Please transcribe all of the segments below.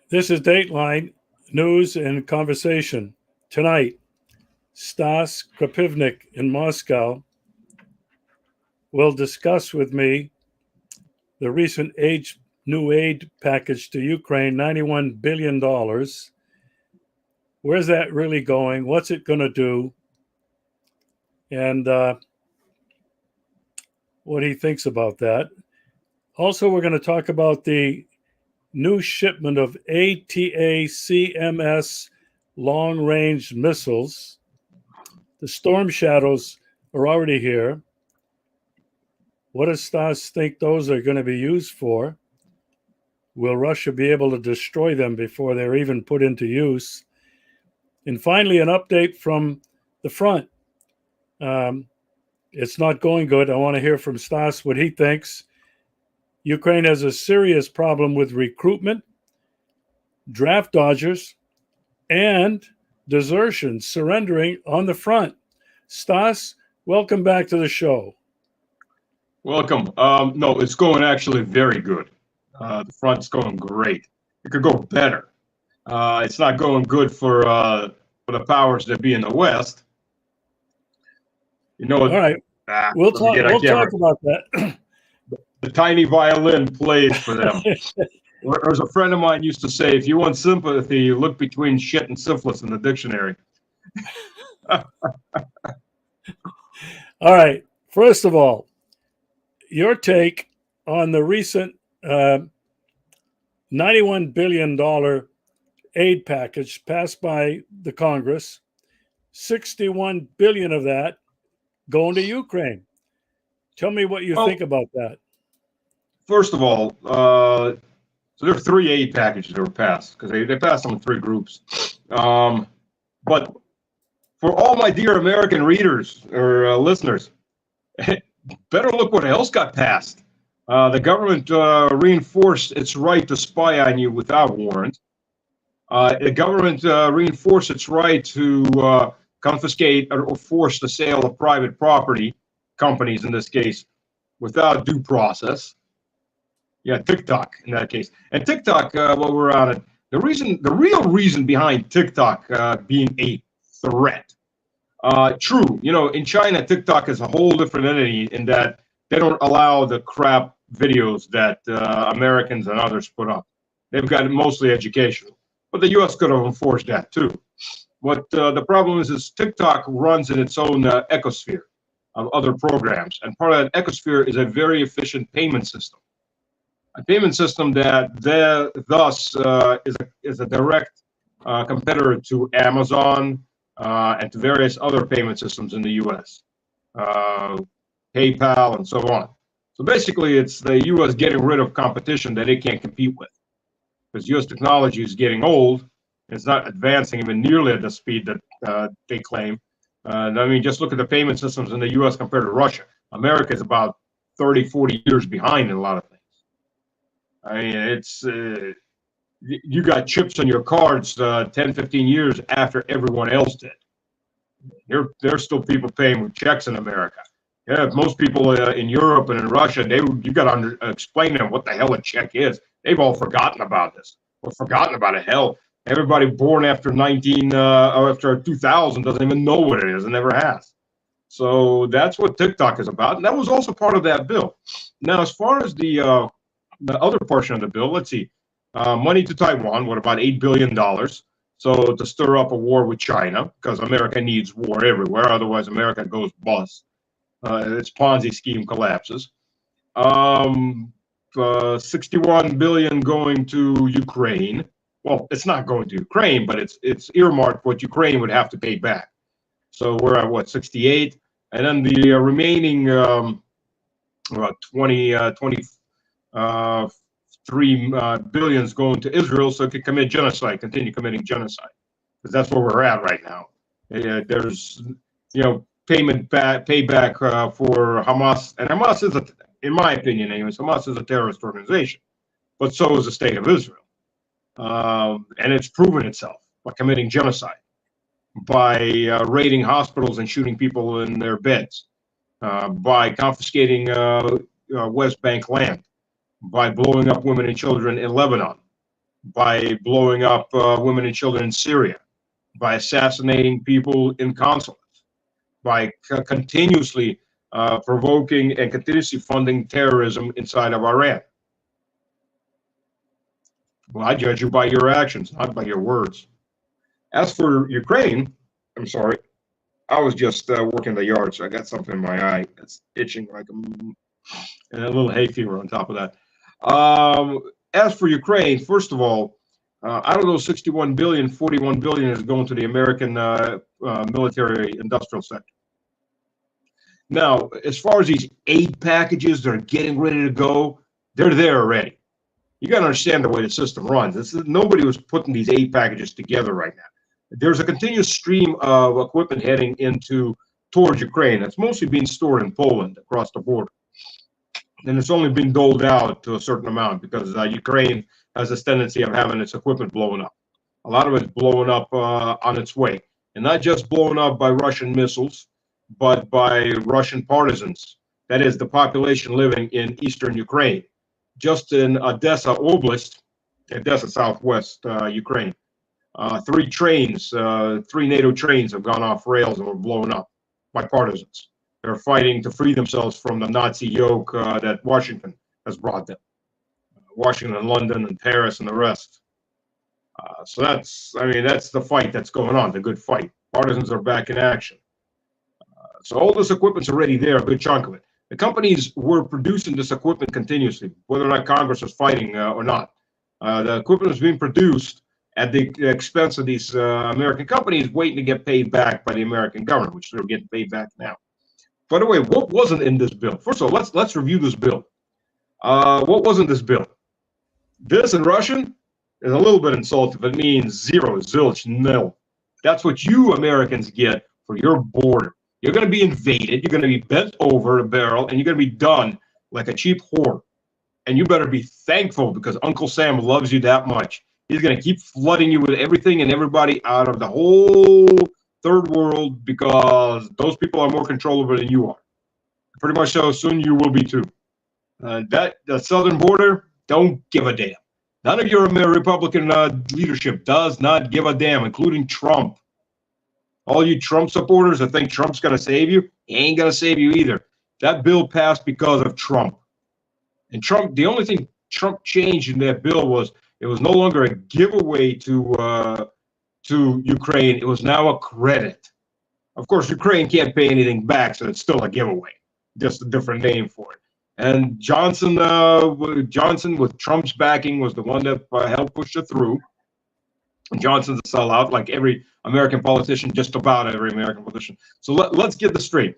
This is Dateline News and Conversation. Tonight, Stas Krapivnik in Moscow will discuss with me the recent new aid package to Ukraine, $91 billion. Where's that really going? What's it going to do? And what he thinks about that. Also, we're going to talk about the new shipment of ATACMS long-range missiles. The Storm Shadows are already here. What does Stas think those are going to be used for? Will Russia be able to destroy them before they're even put into use? And finally, an update from the front. It's not going good. I want to hear from Stas what he thinks. Ukraine has a serious problem with recruitment, draft dodgers, and desertions surrendering on the front. Stas, welcome back to the show. Welcome. No, it's going actually very good. The front's going great. It could go better. It's not going good for the powers that be in the West. You know. All right. We'll talk about that. The tiny violin plays for them. As a friend of mine used to say, if you want sympathy, you look between shit and syphilis in the dictionary. All right. First of all, your take on the recent $91 billion aid package passed by the Congress, $61 billion of that going to Ukraine. Tell me what you think about that. First of all, so there are 3 aid packages that were passed because they passed them in 3 groups. But for all my dear American readers or listeners, better look what else got passed. The government reinforced its right to spy on you without warrant. The government reinforced its right to confiscate or force the sale of private property, companies in this case, without due process. Yeah, TikTok in that case. And TikTok, while we're on it, the real reason behind TikTok being a threat. True, you know, in China, TikTok is a whole different entity in that they don't allow the crap videos that Americans and others put up. They've got mostly educational, but the U.S. could have enforced that too. What the problem is TikTok runs in its own ecosphere of other programs, and part of that ecosphere is a very efficient payment system. A payment system that thus is a direct competitor to Amazon and to various other payment systems in the U.S., PayPal, and so on. So basically, it's the U.S. getting rid of competition that it can't compete with, because U.S. technology is getting old. It's not advancing even nearly at the speed that they claim. I mean, just look at the payment systems in the U.S. compared to Russia. America is about 30, 40 years behind in a lot of things. I mean, it's you got chips on your cards 10, 15 years after everyone else did. There's still people paying with checks in America. Yeah, most people in Europe and in Russia, you got to explain to them what the hell a check is. They've all forgotten about this. Or forgotten about it. Hell, everybody born after 2000 doesn't even know what it is and never has. So that's what TikTok is about, and that was also part of that bill. Now, as far as the other portion of the bill, let's see, money to Taiwan, what about $8 billion? So to stir up a war with China, because America needs war everywhere, otherwise America goes bust. Its Ponzi scheme collapses. 61 billion going to Ukraine. Well, it's not going to Ukraine, but it's earmarked what Ukraine would have to pay back. So we're at what, 68, and then the remaining 23 billions going to Israel so it can commit genocide, continue committing genocide, because that's where we're at right now. There's, you know, payback for Hamas, and Hamas is, in my opinion anyways, Hamas is a terrorist organization, but so is the state of Israel. And it's proven itself by committing genocide, by raiding hospitals and shooting people in their beds, by confiscating West Bank land, by blowing up women and children in Lebanon. by blowing up women and children in Syria, by assassinating people in consulates, by continuously provoking and continuously funding terrorism inside of Iran. Well, I judge you by your actions, not by your words. As for Ukraine, I'm sorry, I was just working the yard, so I got something in my eye that's itching like and a little hay fever on top of that. As for Ukraine, first of all, out of those 61 billion, 41 billion is going to the American military industrial sector. Now, as far as these aid packages that are getting ready to go, they're there already. You got to understand the way the system runs. Nobody was putting these aid packages together right now. There's a continuous stream of equipment heading towards Ukraine. It's mostly being stored in Poland across the border. And it's only been doled out to a certain amount because Ukraine has this tendency of having its equipment blown up. A lot of it's blowing up on its way. And not just blown up by Russian missiles, but by Russian partisans. That is the population living in eastern Ukraine. Just in Odessa Oblast, Odessa, southwest Ukraine, 3 trains, 3 NATO trains have gone off rails and were blown up by partisans. They're fighting to free themselves from the Nazi yoke that Washington has brought them. Washington, London, and Paris, and the rest. So that's the fight that's going on, the good fight. Partisans are back in action. So all this equipment's already there, a good chunk of it. The companies were producing this equipment continuously, whether or not Congress was fighting or not. The equipment was being produced at the expense of these American companies waiting to get paid back by the American government, which they're getting paid back now. By the way, what wasn't in this bill? First of all, let's review this bill. What wasn't this bill? This in Russian is a little bit insulting. It means zero, zilch, nil. That's what you Americans get for your border. You're going to be invaded. You're going to be bent over a barrel, and you're going to be done like a cheap whore. And you better be thankful because Uncle Sam loves you that much. He's going to keep flooding you with everything and everybody out of the whole third world because those people are more controllable than you are. Pretty much so. Soon you will be too. The southern border, don't give a damn. None of your Republican leadership does not give a damn, including Trump. All you Trump supporters that think Trump's going to save you, he ain't going to save you either. That bill passed because of Trump. And Trump, the only thing Trump changed in that bill was it was no longer a giveaway to Ukraine. It was now a credit. Of course, Ukraine can't pay anything back, so it's still a giveaway, just a different name for it. And Johnson with Trump's backing was the one that helped push it through. And Johnson's a sellout, like every American politician, just about every American politician. So let's get this straight.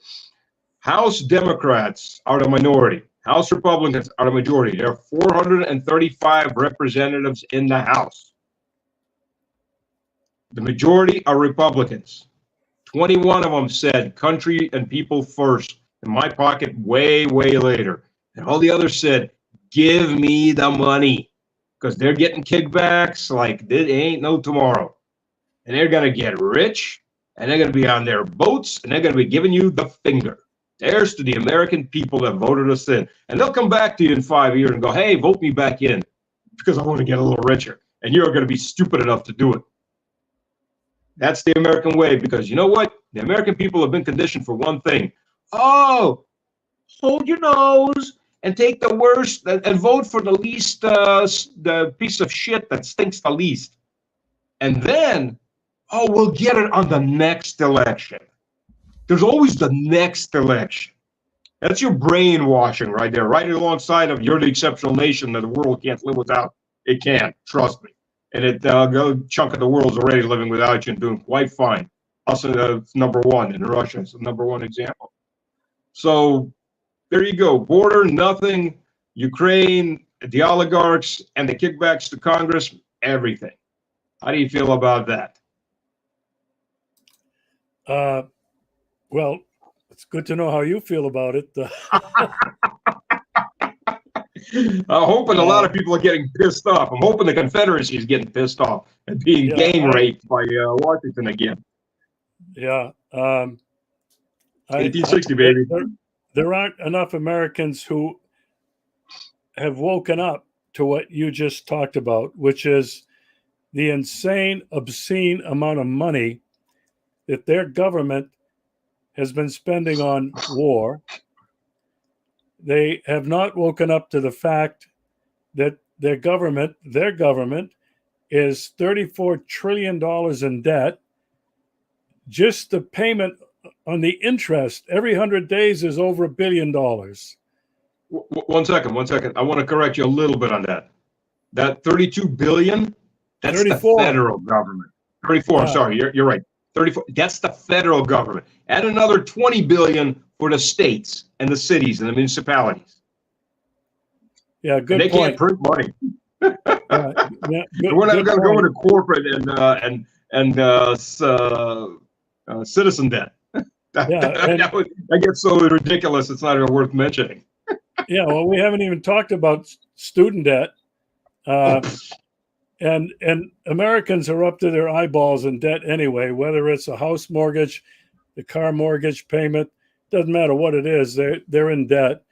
House Democrats are the minority. House Republicans are the majority. There are 435 representatives in the House. The majority are Republicans. 21 of them said country and people first. In my pocket way, way later. And all the others said, give me the money. Because they're getting kickbacks like it ain't no tomorrow. And they're going to get rich. And they're going to be on their boats. And they're going to be giving you the finger. There's to the American people that voted us in. And they'll come back to you in 5 years and go, hey, vote me back in. Because I want to get a little richer. And you're going to be stupid enough to do it. That's the American way. Because you know what? The American people have been conditioned for one thing. Oh, hold your nose and take the worst and vote for the least, the piece of shit that stinks the least. And then, oh, we'll get it on the next election. There's always the next election. That's your brainwashing right there, right alongside of you're the exceptional nation that the world can't live without. It can't, trust me. And a chunk of the world's already living without you and doing quite fine. Us number one, and Russia is the number one example. So there you go. Border, nothing. Ukraine, the oligarchs, and the kickbacks to Congress, everything. How do you feel about that? Well, it's good to know how you feel about it. I'm hoping a lot of people are getting pissed off. I'm hoping the Confederacy is getting pissed off and being gang raped by Washington again. Yeah. 1860, baby. There aren't enough Americans who have woken up to what you just talked about, which is the insane, obscene amount of money that their government has been spending on war. They have not woken up to the fact that their government is $34 trillion in debt. Just the payment on the interest every 100 days is over $1 billion. 1 second. I want to correct you a little bit on that. That 32 billion, that's 34. The federal government. 34, Yeah. sorry, you're right. 34, that's the federal government. Add another 20 billion for the states and the cities and the municipalities. Yeah, good and they point. can't print money. Good, We're not good going to go point. into corporate and citizen debt. That gets so ridiculous, it's not even worth mentioning. Yeah, well, we haven't even talked about student debt. And Americans are up to their eyeballs in debt anyway, whether it's a house mortgage, the car mortgage payment, doesn't matter what it is, they're in debt.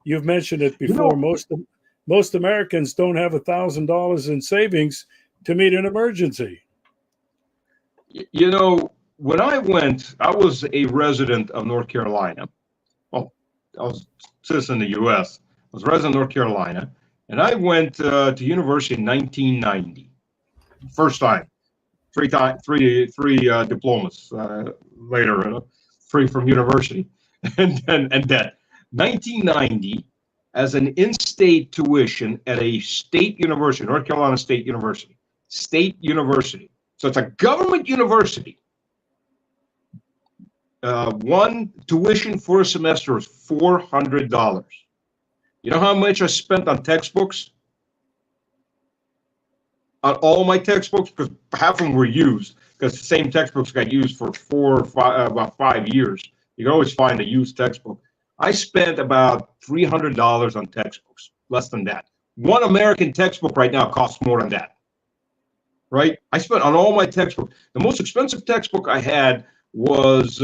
You've mentioned it before. Most Americans don't have $1,000 in savings to meet an emergency. You know, when I was a resident of North Carolina. Well, I was a citizen of the U.S. I was a resident of North Carolina, and I went to university in 1990. First time, three diplomas later, free from university, and debt. 1990, as an in-state tuition at a state university, North Carolina State University. So it's a government university. One tuition for a semester is $400. You know how much I spent on textbooks? On all my textbooks, because half of them were used, because the same textbooks got used for about 5 years. You can always find a used textbook. I spent about $300 on textbooks, less than that. One American textbook right now costs more than that, right? I spent on all my textbooks. The most expensive textbook I had was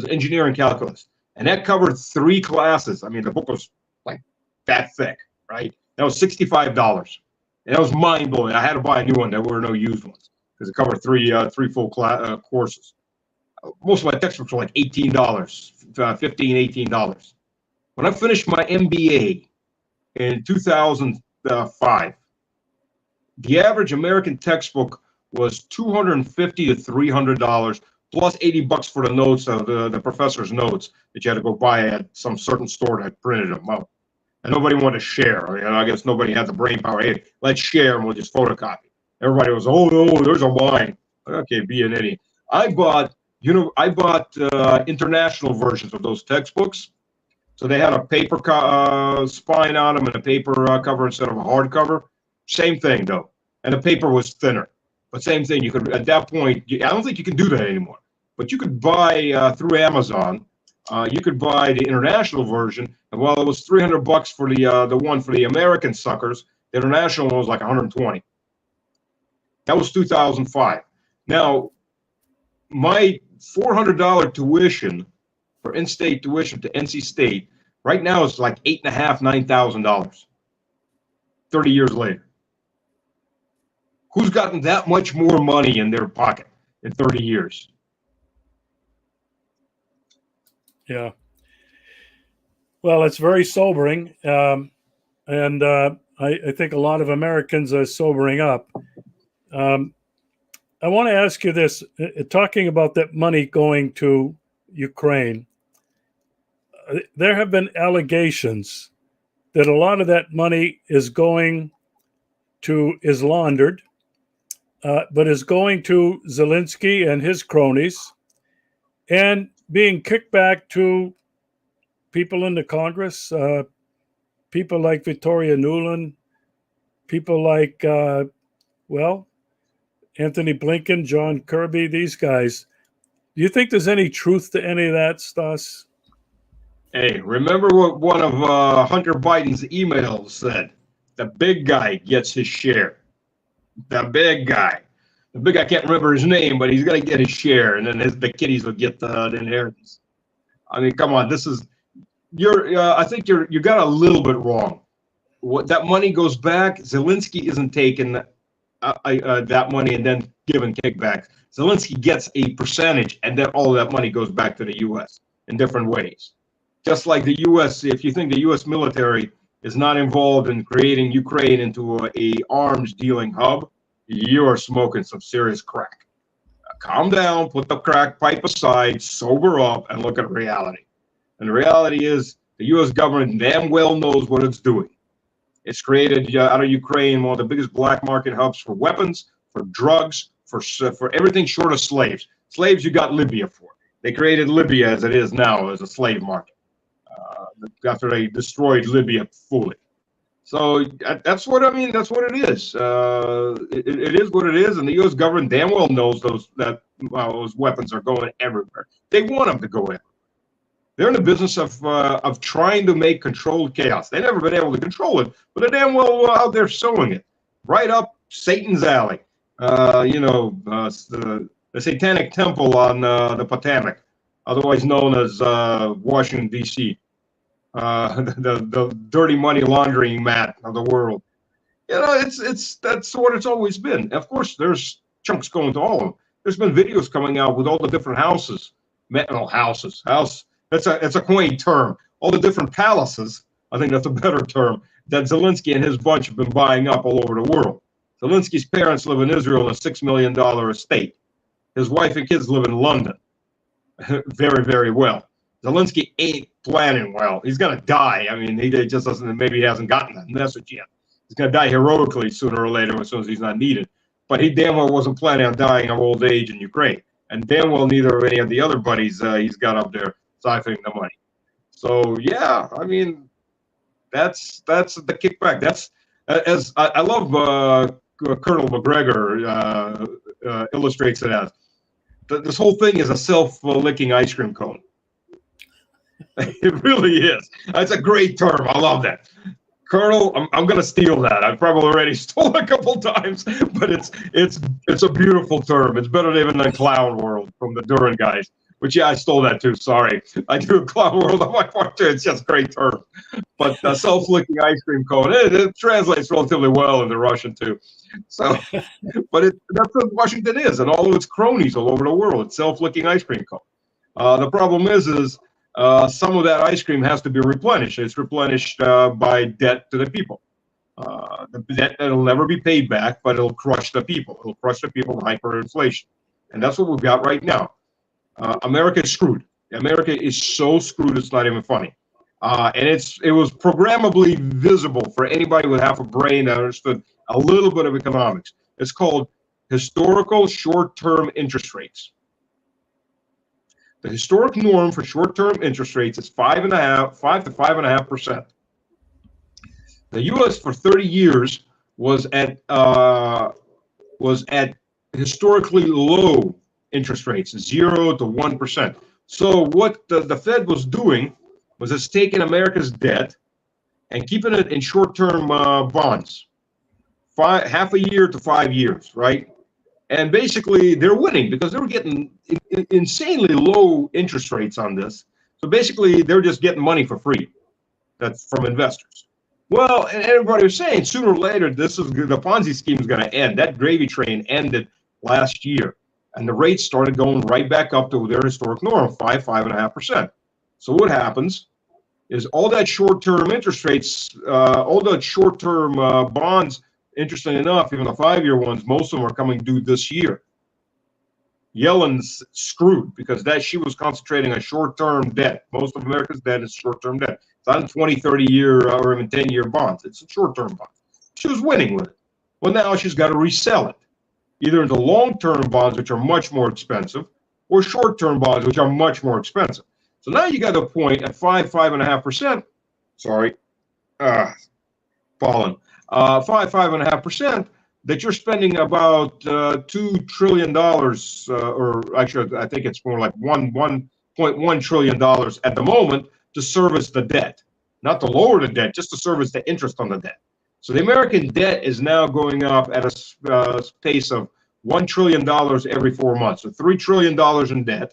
engineering calculus, and that covered 3 classes. I mean, the book was like that thick, right? That was $65, and that was mind blowing. I had to buy a new one. There were no used ones because it covered three full courses. Most of my textbooks were like $18, $15, $18. When I finished my MBA in 2005, the average American textbook was $250 to $300, plus $80 for the notes of the professor's notes that you had to go buy at some certain store that printed them out. And nobody wanted to share. You know, I guess nobody had the brain power. Hey, let's share and we'll just photocopy. Everybody was, oh no, there's a line. Okay, be an idiot. I bought international versions of those textbooks. So they had a paper spine on them and a paper cover instead of a hardcover. Same thing though, and the paper was thinner. But same thing. You could at that point. I don't think you can do that anymore. But you could buy through Amazon. You could buy the international version, and while it was $300 for the one for the American suckers, the international one was like $120. That was 2005. Now, my $400 tuition for in-state tuition to NC State right now is like $8,500, $9,000. 30 years later, who's gotten that much more money in their pocket in 30 years? Yeah. Well, it's very sobering. And I think a lot of Americans are sobering up. I want to ask you this, talking about that money going to Ukraine, there have been allegations that a lot of that money is laundered, but is going to Zelensky and his cronies and being kicked back to people in the Congress, people like Victoria Nuland, people like, Anthony Blinken, John Kirby, these guys. Do you think there's any truth to any of that, Stas? Hey, remember what one of Hunter Biden's emails said? The big guy gets his share. The big guy. The big guy, can't remember his name, but he's going to get his share, and then the kiddies will get the inheritance. I mean, come on, this is I think you got a little bit wrong. what that money goes back. Zelensky isn't taking that money and then giving kickbacks. Zelensky gets a percentage, and then all of that money goes back to the U.S. in different ways. Just like the U.S., if you think the U.S. military is not involved in creating Ukraine into a arms dealing hub, you are smoking some serious crack. Calm down, put the crack pipe aside, sober up, and look at reality. And the reality is the U.S. government damn well knows what it's doing. It's created out of Ukraine one of the biggest black market hubs for weapons, for drugs, for everything short of slaves. Slaves you got Libya for. They created Libya as it is now as a slave market after they destroyed Libya fully. So that's what I mean. That's what it is. It is what it is, and the U.S. government damn well knows those weapons are going everywhere. They want them to go everywhere. They're in the business of trying to make controlled chaos. They've never been able to control it, but they're damn well out there sowing it right up Satan's alley. The Satanic Temple on the Potomac, otherwise known as Washington D.C. The dirty money laundering mat of the world. That's what it's always been. Of course, there's chunks going to all of them. There's been videos coming out with all the different houses. That's a quaint term. All the different palaces, I think that's a better term, that Zelensky and his bunch have been buying up all over the world. Zelensky's parents live in Israel in a $6 million estate. His wife and kids live in London. Very, very well. Zelensky ain't planning well. He's going to die. I mean, he just doesn't, maybe he hasn't gotten that message yet. He's going to die heroically sooner or later as soon as he's not needed. But he damn well wasn't planning on dying of old age in Ukraine. And damn well neither of any of the other buddies he's got up there siphoning the money. So, yeah, I mean, that's the kickback. That's, as I love Colonel McGregor illustrates it as, this whole thing is a self-licking ice cream cone. It really is. That's a great term. I love that. Colonel, I'm going to steal that. I've probably already stolen a couple times, but it's a beautiful term. It's better even than Clown World from the Duran guys, which, yeah, I stole that too. Sorry. I do a Clown World on my part too. It's just a great term. But self-licking ice cream cone, it translates relatively well into Russian too. So, but that's what Washington is, and all of its cronies all over the world. It's self-licking ice cream cone. The problem is some of that ice cream has to be replenished. It's replenished by debt to the people. The debt that'll never be paid back, but it'll crush the people. It'll crush the people with hyperinflation. And that's what we've got right now. America is screwed. America is so screwed, it's not even funny. And it was programmably visible for anybody with half a brain that understood a little bit of economics. It's called historical short-term interest rates. The historic norm for short-term interest rates is 5 to 5.5%. The U.S. for 30 years was at historically low interest rates, 0 to 1%. So what the Fed was doing was it's taking America's debt and keeping it in short-term bonds, half a year to 5 years, right? And basically, they're winning because they were getting insanely low interest rates on this. So basically, they're just getting money for free. That's from investors. Well, and everybody was saying sooner or later, the Ponzi scheme is going to end. That gravy train ended last year. And the rates started going right back up to their historic norm, 5.5%. So what happens is all that short-term interest rates, all the short-term bonds, interesting enough, even the 5-year ones, most of them are coming due this year. Yellen's screwed because she was concentrating on short-term debt. Most of America's debt is short-term debt. It's not in 20, 30-year or even 10-year bonds. It's a short-term bond. She was winning with it. Well, now she's got to resell it, either into long-term bonds, which are much more expensive, or short-term bonds, which are much more expensive. So now you got a point at 5.5%. Sorry, fallen. 5.5%, that you're spending about $2 trillion, or actually, I think it's more like $1.1 trillion at the moment to service the debt, not to lower the debt, just to service the interest on the debt. So the American debt is now going up at a pace of $1 trillion every 4 months, so $3 trillion in debt,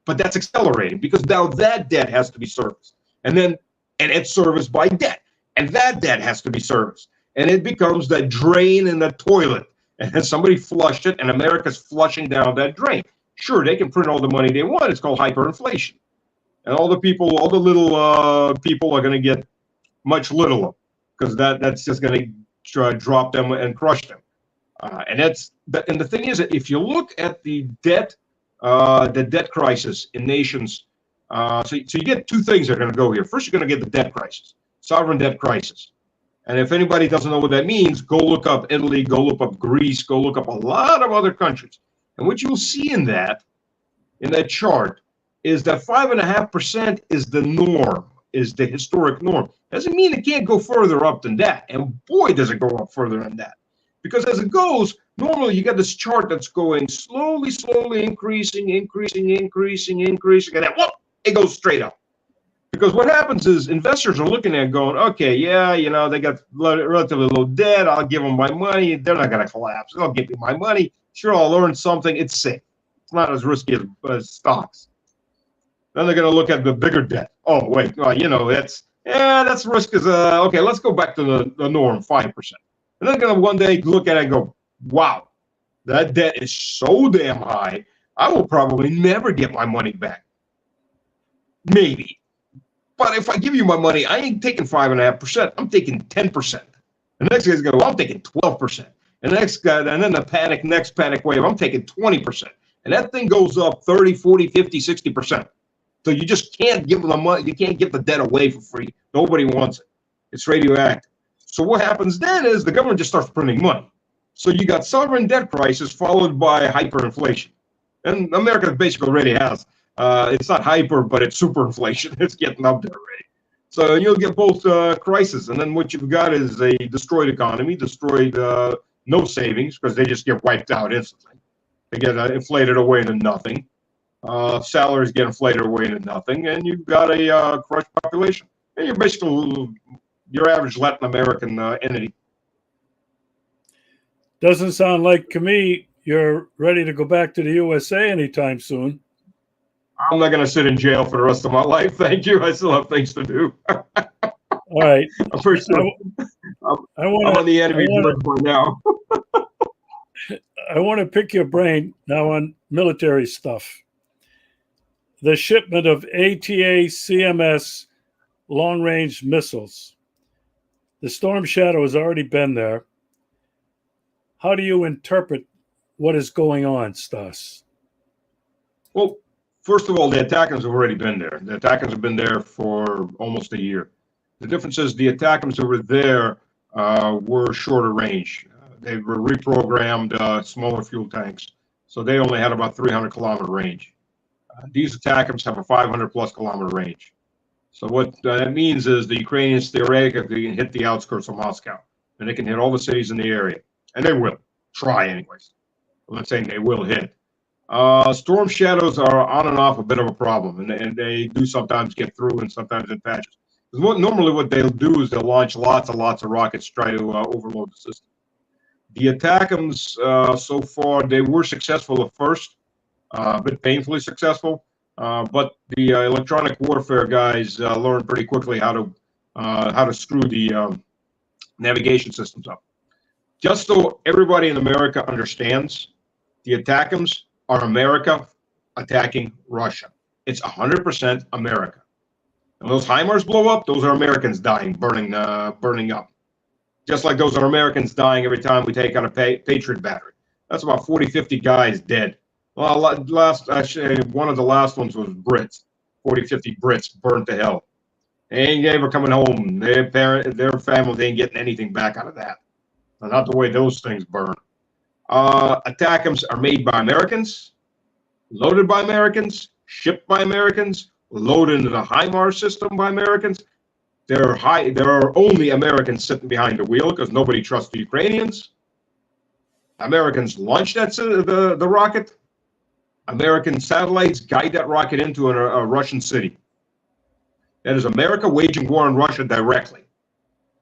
but that's accelerating because now that debt has to be serviced, and it's serviced by debt. And that debt has to be serviced. And it becomes the drain in the toilet. And then somebody flushed it, and America's flushing down that drain. Sure, they can print all the money they want. It's called hyperinflation. And all the little people are going to get much littler, because that's just going to drop them and crush them. And the thing is that if you look at the debt crisis in nations, so you get two things that are going to go here. First, you're going to get the debt crisis, sovereign debt crisis. And if anybody doesn't know what that means, go look up Italy, go look up Greece, go look up a lot of other countries. And what you'll see in that chart, is that 5.5% is the norm, is the historic norm. Doesn't mean it can't go further up than that. And boy, does it go up further than that. Because as it goes, normally you got this chart that's going slowly, increasing, and then whoop, it goes straight up. Because what happens is investors are looking at it going, okay, yeah, they got relatively low debt. I'll give them my money. They're not going to collapse. They'll give me my money. Sure, I'll earn something. It's safe. It's not as risky as stocks. Then they're going to look at the bigger debt. Oh, wait, that's risk is, okay, let's go back to the norm, 5%. And they're going to one day look at it and go, wow, that debt is so damn high, I will probably never get my money back. Maybe. But if I give you my money, I ain't taking 5.5%. I'm taking 10%. The next guy's going, well, I'm taking 12%. And the next guy, and then the next panic wave, I'm taking 20%. And that thing goes up 30, 40, 50, 60%. So you just can't give the money, you can't give the debt away for free. Nobody wants it. It's radioactive. So what happens then is the government just starts printing money. So you got sovereign debt crisis followed by hyperinflation. And America basically already has. It's not hyper, but it's superinflation. It's getting up there already. So you'll get both crises. And then what you've got is a destroyed economy, destroyed no savings, because they just get wiped out instantly. They get inflated away into nothing. Salaries get inflated away into nothing. And you've got a crushed population. And you're basically your average Latin American entity. Doesn't sound like to me you're ready to go back to the USA anytime soon. I'm not going to sit in jail for the rest of my life. Thank you. I still have things to do. All right. I'm pretty sure I'm on the enemy for now. I want to pick your brain now on military stuff. The shipment of ATACMS long-range missiles. The Storm Shadow has already been there. How do you interpret what is going on, Stas? Well, first of all, the ATACMS have already been there. The ATACMS have been there for almost a year. The difference is the ATACMS that were there were shorter range. They were reprogrammed, smaller fuel tanks. So they only had about 300-kilometer range. These ATACMS have a 500-plus kilometer range. So what that means is the Ukrainians theoretically can hit the outskirts of Moscow. And they can hit all the cities in the area. And they will. Try anyways. I'm not saying they will hit. Storm Shadows are on and off a bit of a problem, and they do sometimes get through and sometimes in patches. Normally what they'll do is they'll launch lots and lots of rockets, try to overload the system. The ATACMS, so far, they were successful at first, a bit painfully successful, but the electronic warfare guys learned pretty quickly how to screw the navigation systems up. Just so everybody in America understands, the ATACMS are America attacking Russia. It's 100% America. And those HIMARS blow up, those are Americans dying, burning up. Just like those are Americans dying every time we take out a Patriot Battery. That's about 40, 50 guys dead. Well, actually, one of the last ones was Brits. 40, 50 Brits burned to hell. They ain't ever coming home. Their family, they ain't getting anything back out of that. Not the way those things burn. ATACMS are made by Americans, loaded by Americans, shipped by Americans, loaded into the HIMARS system by Americans. There are only Americans sitting behind the wheel because nobody trusts the Ukrainians. Americans launch the rocket. American satellites guide that rocket into a Russian city. That is America waging war on Russia directly.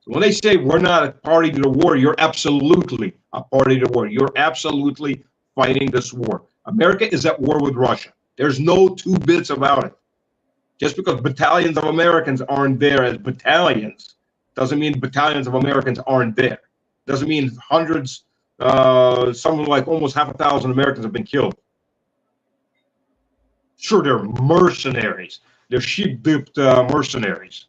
So when they say we're not a party to the war, you're absolutely a party to the war. You're absolutely fighting this war. America is at war with Russia. There's no two bits about it. Just because battalions of Americans aren't there as battalions Doesn't mean battalions of Americans aren't there. Doesn't mean hundreds, something like almost 500,000 Americans have been killed. Sure, they're mercenaries. They're sheep-dipped mercenaries.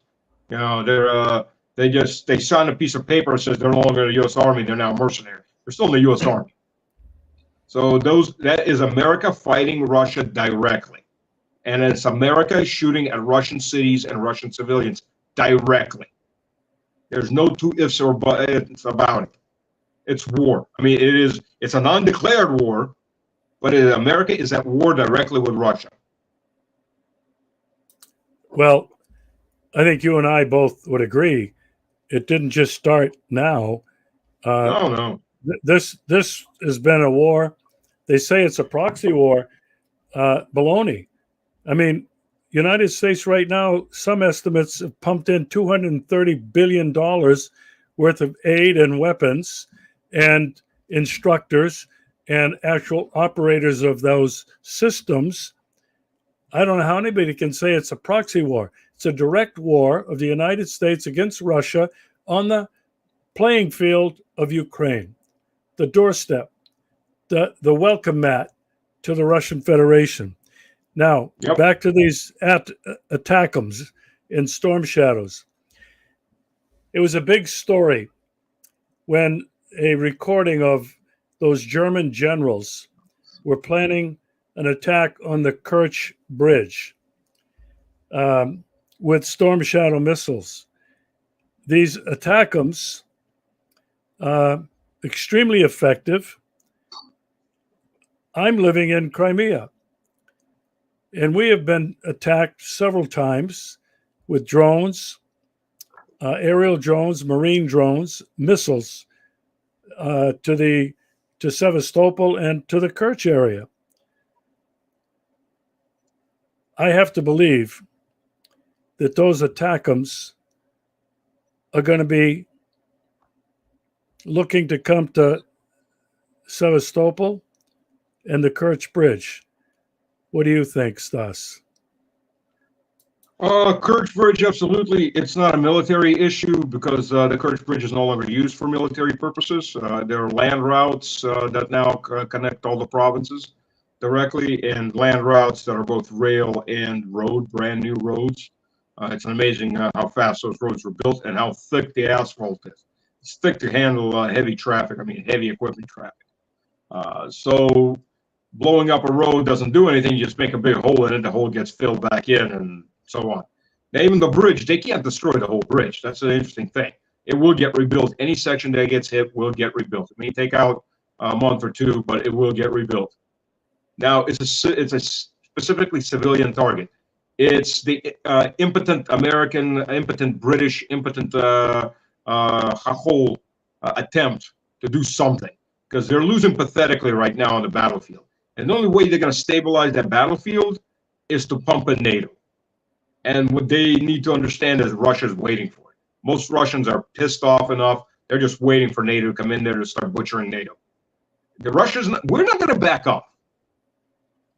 You know, they sign a piece of paper that says they're no longer in the U.S. Army. They're now mercenaries. They're still in the U.S. Army. So that is America fighting Russia directly, and it's America shooting at Russian cities and Russian civilians directly. There's no two ifs or buts about it. It's war. I mean, it's an undeclared war, but America is at war directly with Russia. Well, I think you and I both would agree. It didn't just start now. No. This has been a war. They say it's a proxy war. Baloney. I mean, United States right now, some estimates have pumped in $230 billion worth of aid and weapons and instructors and actual operators of those systems. I don't know how anybody can say it's a proxy war. It's a direct war of the United States against Russia on the playing field of Ukraine, the doorstep, the welcome mat to the Russian Federation. Now, Back to these ATACMS and Storm Shadows. It was a big story when a recording of those German generals were planning an attack on the Kerch Bridge with Storm Shadow missiles. These ATACMS, extremely effective. I'm living in Crimea, and we have been attacked several times with drones, aerial drones, marine drones, missiles to Sevastopol and to the Kerch area. I have to believe that those ATACMS are going to be looking to come to Sevastopol and the Kerch Bridge. What do you think, Stas? Kerch Bridge, absolutely. It's not a military issue because the Kerch Bridge is no longer used for military purposes. There are land routes that now connect all the provinces directly, and land routes that are both rail and road, brand new roads. It's amazing how fast those roads were built and how thick the asphalt is. It's thick to handle heavy traffic, heavy equipment traffic. So blowing up a road doesn't do anything. You just make a big hole in it, the hole gets filled back in, and so on. Now, even the bridge, they can't destroy the whole bridge. That's an interesting thing. It will get rebuilt. Any section that gets hit will get rebuilt. It may take out a month or two, but it will get rebuilt. Now, it's a specifically civilian target. It's the impotent American, impotent British, impotent whole attempt to do something, because they're losing pathetically right now on the battlefield. And the only way they're going to stabilize that battlefield is to pump in NATO. And what they need to understand is Russia's waiting for it. Most Russians are pissed off enough. They're just waiting for NATO to come in there to start butchering NATO. The Russians, we're not going to back up.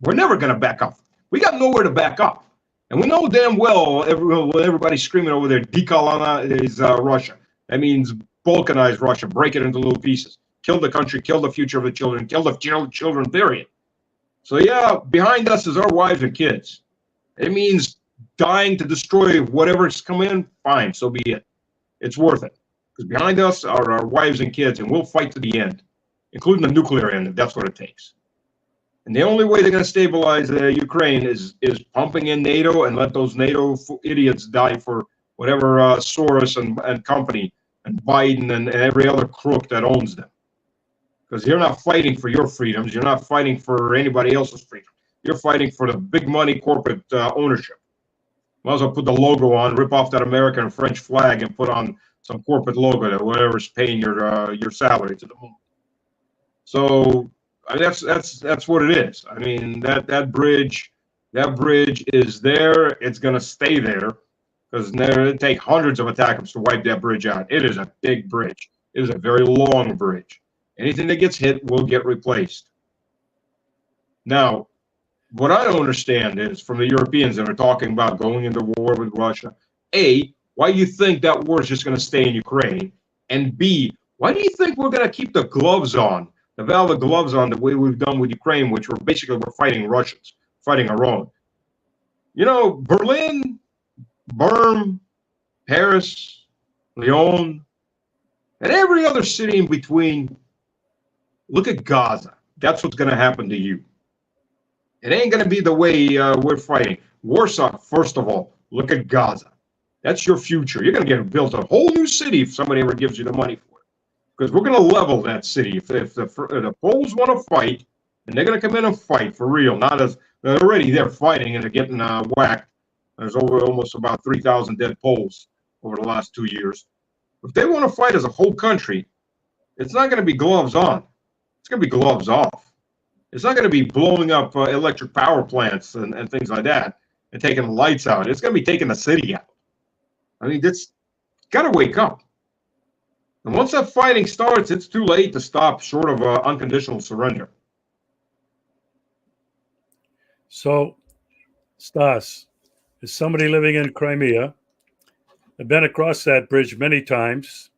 We're never going to back up. We got nowhere to back up. And we know damn well, everybody's screaming over there, decolonize Russia. That means balkanize Russia, break it into little pieces, kill the country, kill the future of the children, kill the children, period. So yeah, behind us is our wives and kids. It means dying to destroy whatever's come in, fine, so be it. It's worth it. Because behind us are our wives and kids, and we'll fight to the end, including the nuclear end, if that's what it takes. And the only way they're going to stabilize Ukraine is pumping in NATO and let those NATO idiots die for whatever Soros and company and Biden and every other crook that owns them. Because you're not fighting for your freedoms. You're not fighting for anybody else's freedom. You're fighting for the big money corporate ownership. Might as well put the logo on, rip off that American and French flag, and put on some corporate logo that whatever's paying your salary to the moment. So that's what it is. I mean, that bridge is there. It's gonna stay there because it'll take hundreds of ATACMS to wipe that bridge out. It is a big bridge. It is a very long bridge. Anything that gets hit will get replaced. Now, what I don't understand is from the Europeans that are talking about going into war with Russia, A, why do you think that war is just going to stay in Ukraine? And B, why do you think we're going to keep the gloves on, the velvet gloves on, the way we've done with Ukraine, which we're fighting Russians, fighting our own? You know, Berlin, Bern, Paris, Lyon, and every other city in between. Look at Gaza. That's what's going to happen to you. It ain't going to be the way we're fighting. Warsaw, first of all, look at Gaza. That's your future. You're going to get built a whole new city if somebody ever gives you the money for it. Because we're going to level that city. If the Poles want to fight, and they're going to come in and fight for real, not as they're already there fighting and they're getting whacked. There's almost about 3,000 dead Poles over the last 2 years. If they want to fight as a whole country, it's not going to be gloves on. It's going to be gloves off. It's not going to be blowing up electric power plants and things like that and taking the lights out. It's going to be taking the city out. I mean, that's got to wake up. And once that fighting starts, it's too late to stop short of unconditional surrender. So, Stas, as somebody living in Crimea, I've been across that bridge many times.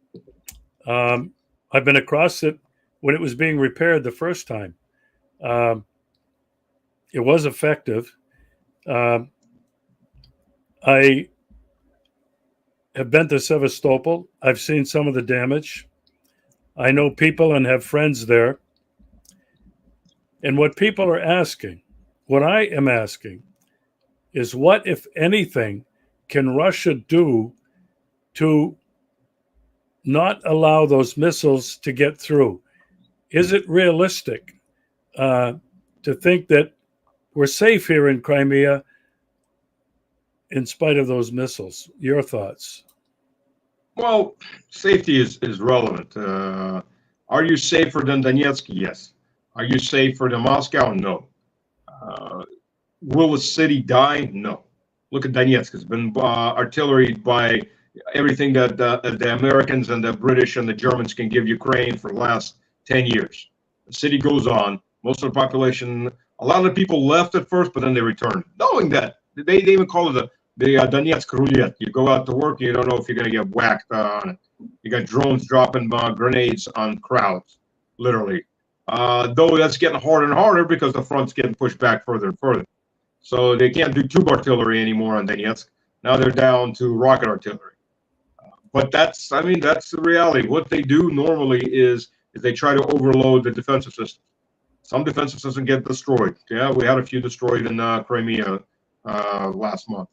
I've been across it when it was being repaired the first time. It was effective. I have been to Sevastopol. I've seen some of the damage. I know people and have friends there. And what people are asking, what I am asking, is what, if anything, can Russia do to not allow those missiles to get through? Is it realistic to think that we're safe here in Crimea in spite of those missiles? Your thoughts? Well, safety is relevant. Are you safer than Donetsk? Yes. Are you safer than Moscow? No. Will the city die? No. Look at Donetsk. It's been artilleried by everything that the Americans and the British and the Germans can give Ukraine for the last 10 years. The city goes on. Most of the population, a lot of the people left at first, but then they returned, knowing that they even call it the Donetsk roulette. You go out to work, you don't know if you're going to get whacked on it. You got drones dropping grenades on crowds, literally. Though that's getting harder and harder because the front's getting pushed back further and further. So they can't do tube artillery anymore on Donetsk. Now they're down to rocket artillery. But that's the reality. What they do normally is they try to overload the defensive system. Some defensive systems get destroyed. Yeah, we had a few destroyed in Crimea last month.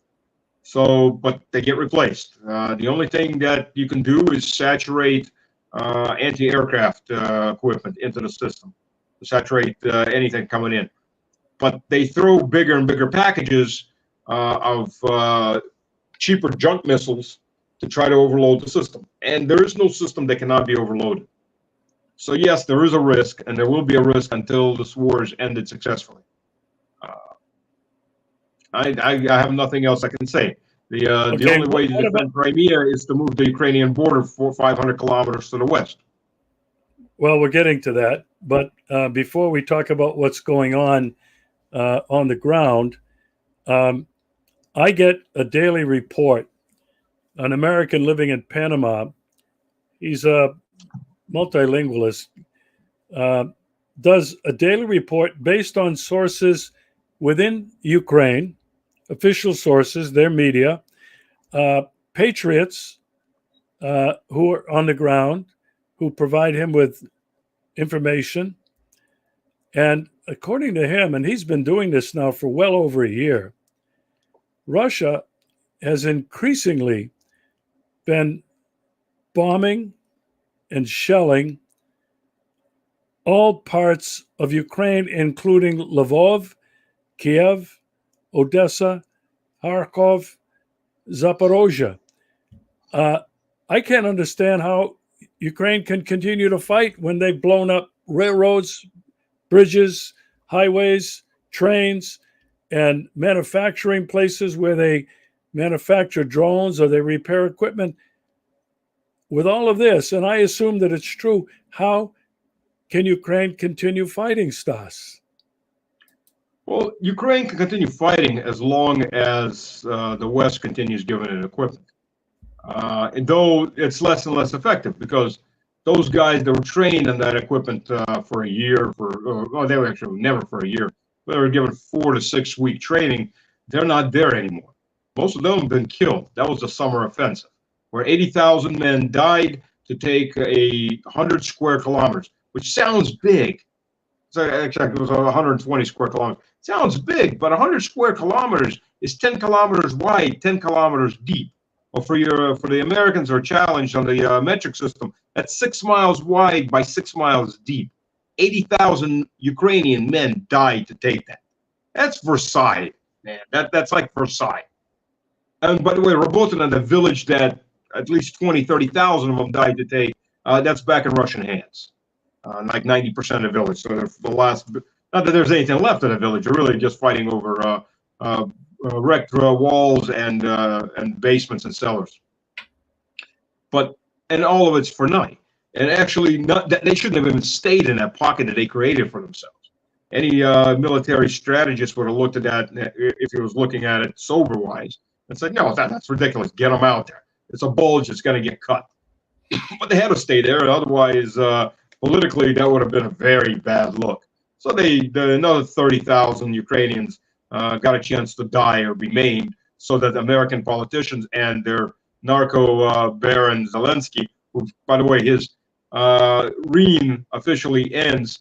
So, but they get replaced. The only thing that you can do is saturate anti-aircraft equipment into the system, to saturate anything coming in. But they throw bigger and bigger packages of cheaper junk missiles to try to overload the system. And there is no system that cannot be overloaded. So yes, there is a risk, and there will be a risk until this war is ended successfully. I have nothing else I can say. The only way to defend Crimea is to move the Ukrainian border 500 kilometers to the west. Well, we're getting to that, but before we talk about what's going on the ground, I get a daily report. An American living in Panama, he's a multilingualist, does a daily report based on sources within Ukraine, official sources, their media, patriots who are on the ground, who provide him with information. And according to him, and he's been doing this now for well over a year, Russia has increasingly been bombing and shelling all parts of Ukraine, including Lvov, Kiev, Odessa, Kharkov, Zaporozhye. I can't understand how Ukraine can continue to fight when they've blown up railroads, bridges, highways, trains, and manufacturing places where they manufacture drones or they repair equipment. With all of this, and I assume that it's true, how can Ukraine continue fighting, Stas? Well, Ukraine can continue fighting as long as the West continues giving it equipment. And though it's less and less effective because those guys that were trained in that equipment for a year, they were actually never for a year. They were given 4 to 6 week training. They're not there anymore. Most of them have been killed. That was the summer offensive, where 80,000 men died to take 100 square kilometers, which sounds big. So actually, it was 120 square kilometers. Sounds big, but 100 square kilometers is 10 kilometers wide, 10 kilometers deep. Well, for the Americans who are challenged on the metric system, that's 6 miles wide by 6 miles deep. 80,000 Ukrainian men died to take that. That's Versailles, man. That's like Versailles. And by the way, Robotin and the village that at least 20, 30,000 of them died to take, that's back in Russian hands. Like 90% of the village. So the last, not that there's anything left of the village, they're really just fighting over wrecked walls and basements and cellars. And all of it's for nothing. And actually, they shouldn't have even stayed in that pocket that they created for themselves. Any military strategist would have looked at that if he was looking at it sober-wise and said, no, that's ridiculous. Get them out there. It's a bulge that's going to get cut. But they had to stay there. Otherwise, politically, that would have been a very bad look. So another 30,000 Ukrainians got a chance to die or be maimed so that American politicians and their narco baron Zelensky, who, by the way, his reign officially ends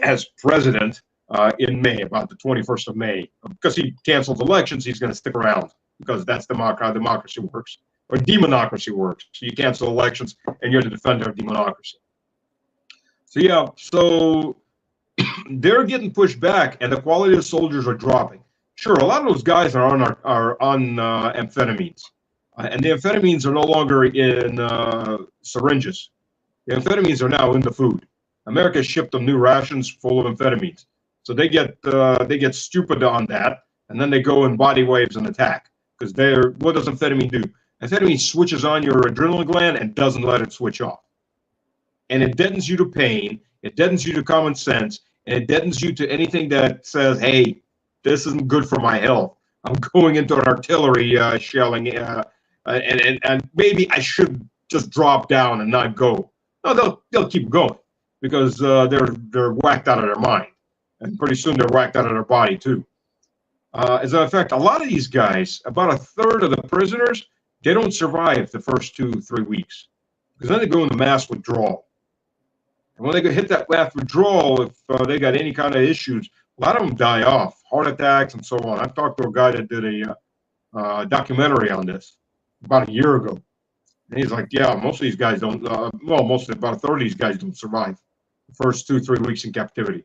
as president in May, about the 21st of May. Because he canceled elections, he's going to stick around because that's how democracy works, or demonocracy works. So you cancel elections and you're the defender of demonocracy. So yeah, so they're getting pushed back and the quality of the soldiers are dropping. Sure, a lot of those guys are on amphetamines. And the amphetamines are no longer in syringes. The amphetamines are now in the food. America shipped them new rations full of amphetamines. So they get stupid on that, and then they go in body waves and attack. Because what does amphetamine do? Amphetamine switches on your adrenaline gland and doesn't let it switch off. And it deadens you to pain, it deadens you to common sense, and it deadens you to anything that says, hey, this isn't good for my health. I'm going into an artillery shelling, and maybe I should just drop down and not go. No, they'll keep going because they're whacked out of their mind, and pretty soon they're whacked out of their body too. As a matter of fact, a lot of these guys, about a third of the prisoners, they don't survive the first 2-3 weeks because then they go into mass withdrawal. And when they hit that mass withdrawal, if they got any kind of issues, a lot of them die off, heart attacks and so on. I've talked to a guy that did a documentary on this about a year ago. And he's like, yeah, most of these guys don't, about a third of these guys don't survive the first 2-3 weeks in captivity.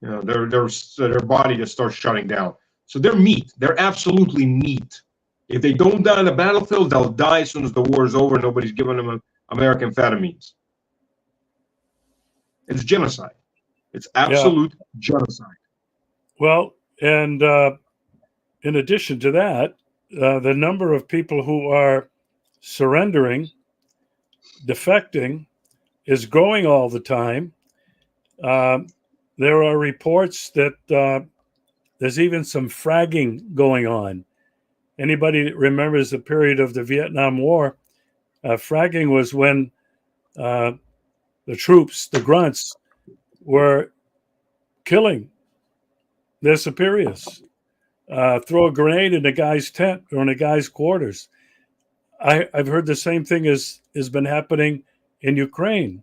You know, their body just starts shutting down. So they're meat. They're absolutely meat. If they don't die on the battlefield, they'll die as soon as the war is over. Nobody's giving them American amphetamines. It's genocide. It's absolute genocide. Well, and in addition to that, the number of people who are surrendering, defecting, is growing all the time. There are reports that there's even some fragging going on. Anybody that remembers the period of the Vietnam War, fragging was when the troops, the grunts, were killing their superiors. Throw a grenade in a guy's tent or in a guy's quarters. I've heard the same thing has been happening in Ukraine.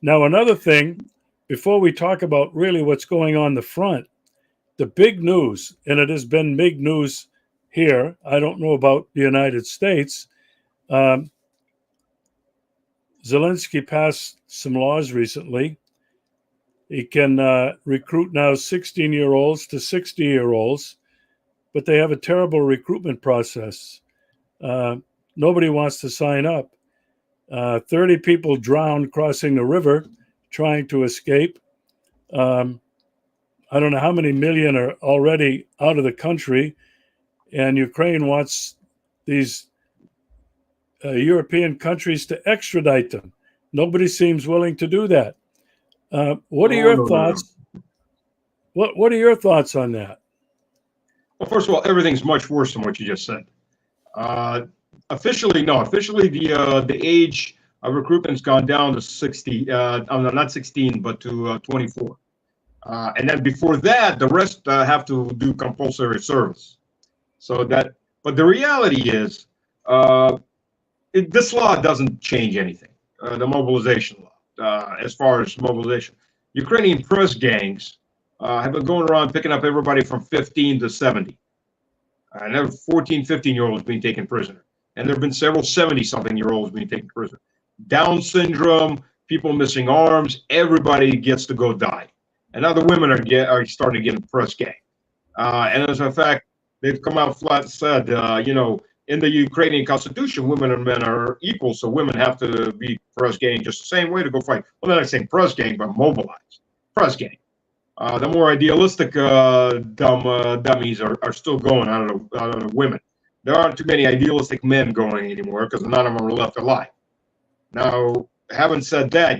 Now, another thing, before we talk about really what's going on the front, the big news, and it has been big news here, I don't know about the United States, Zelensky passed some laws recently. He can recruit now 16-year-olds to 60-year-olds, but they have a terrible recruitment process. Nobody wants to sign up. 30 people drowned crossing the river trying to escape. I don't know how many million are already out of the country, and Ukraine wants these European countries to extradite them. Nobody seems willing to do that. What are your thoughts? What are your thoughts on that? Well, first of all, everything's much worse than what you just said. Officially, no. Officially, the age of recruitment's gone down to 60. No, not 16, but to 24. And then before that, the rest have to do compulsory service. So that, but the reality is, this law doesn't change anything. The mobilization law, as far as mobilization, Ukrainian press gangs have been going around picking up everybody from 15 to 70. And there are 14, 15-year-olds being taken prisoner. And there have been several 70-something-year-olds being taken prisoner. Down syndrome, people missing arms, everybody gets to go die. And now the women are starting to get in press gang. And as a fact, they've come out flat and said, in the Ukrainian constitution, women and men are equal, so women have to be press gang just the same way to go fight. Well, not saying press gang, but mobilized. Press gang. The more idealistic dummies are still going out of the women. There aren't too many idealistic men going anymore because none of them are left alive. Now, having said that,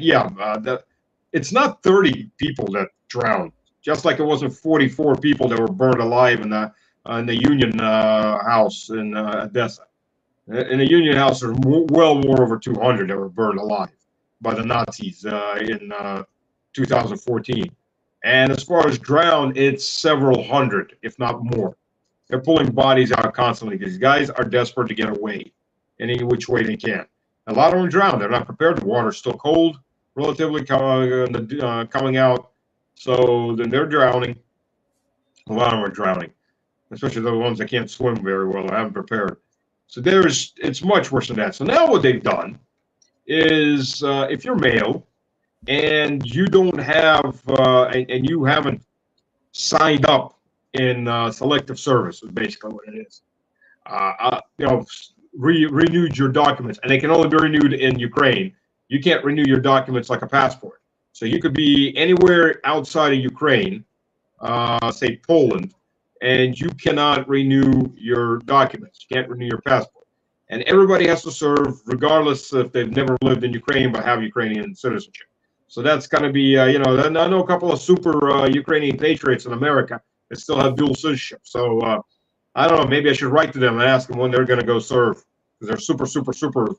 it's not 30 people that drowned, just like it wasn't 44 people that were burned alive in the Union House in Odessa. In the Union House, there were well more over 200 that were burned alive by the Nazis in 2014. And as far as drowned, it's several hundred, if not more. They're pulling bodies out constantly. These guys are desperate to get away any which way they can. A lot of them drown. They're not prepared. The water's still cold, relatively coming out. So then they're drowning. A lot of them are drowning, especially the ones that can't swim very well or haven't prepared. So it's much worse than that. So now what they've done is if you're male and you don't have and you haven't signed up in selective service, is basically what it is. Renewed your documents, and they can only be renewed in Ukraine. You can't renew your documents like a passport. So you could be anywhere outside of Ukraine, say Poland, and you cannot renew your documents. You can't renew your passport. And everybody has to serve, regardless if they've never lived in Ukraine but have Ukrainian citizenship. So that's going to be, I know a couple of super Ukrainian patriots in America that still have dual citizenship. So I don't know, maybe I should write to them and ask them when they're going to go serve, because they're super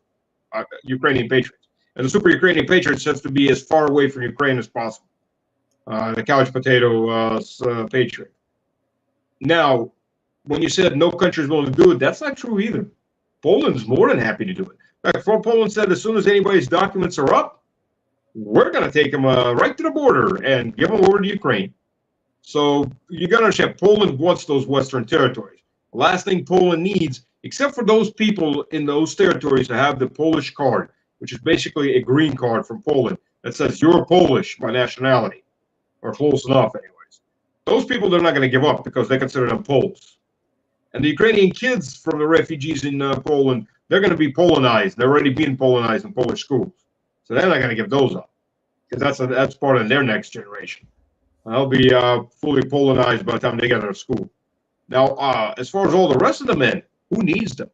Ukrainian patriots. And the super Ukrainian patriots has to be as far away from Ukraine as possible. The couch potato patriot. Now, when you said no country is willing to do it, that's not true either. Poland's more than happy to do it. In fact, Poland said as soon as anybody's documents are up, we're going to take them right to the border and give them over to Ukraine. So you got to understand, Poland wants those Western territories. The last thing Poland needs, except for those people in those territories that have the Polish card, which is basically a green card from Poland that says you're Polish by nationality, or close enough anyways. Those people they're not going to give up because they consider them Poles. And the Ukrainian kids from the refugees in Poland, they're going to be Polonized. They're already being Polonized in Polish schools. So they're not going to give those up, because that's part of their next generation. They'll be fully Polonized by the time they get out of school. Now, as far as all the rest of the men, who needs them?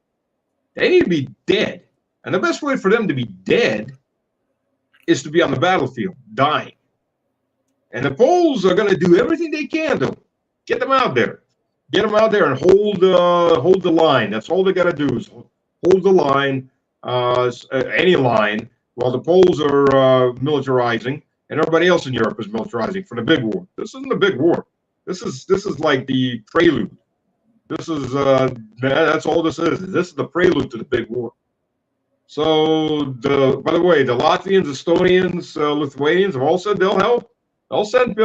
They need to be dead. And the best way for them to be dead is to be on the battlefield, dying. And the Poles are going to do everything they can to get them out there. Get them out there and hold the line. That's all they got to do is hold the line, any line, while the Poles are militarizing. And everybody else in Europe is militarizing for the big war. This isn't the big war. This is like the prelude. This is that's all this is. This is the prelude to the big war. So by the way, the Latvians, Estonians, Lithuanians have all said they'll help. They'll send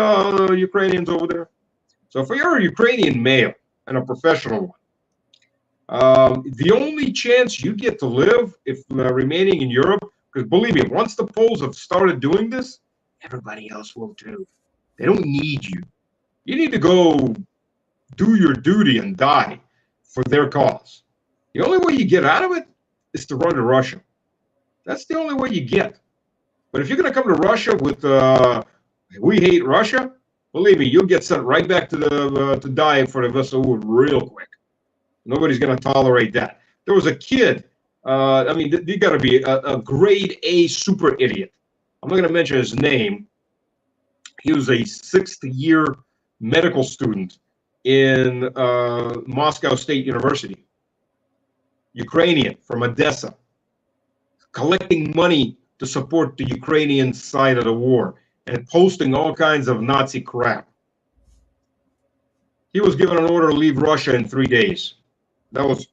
Ukrainians over there. So if you're a Ukrainian male and a professional one, the only chance you get to live if remaining in Europe, because believe me, once the Poles have started doing this, everybody else will too. They don't need you. You need to go do your duty and die for their cause. The only way you get out of it is to run to Russia. That's the only way you get. But if you're going to come to Russia with we hate Russia, believe me, you'll get sent right back to die for the vessel real quick. Nobody's going to tolerate that. There was a kid. You got to be a grade A super idiot. I'm not going to mention his name. He was a 6th-year medical student in Moscow State University. Ukrainian from Odessa, collecting money to support the Ukrainian side of the war and posting all kinds of Nazi crap. He was given an order to leave Russia in 3 days. That was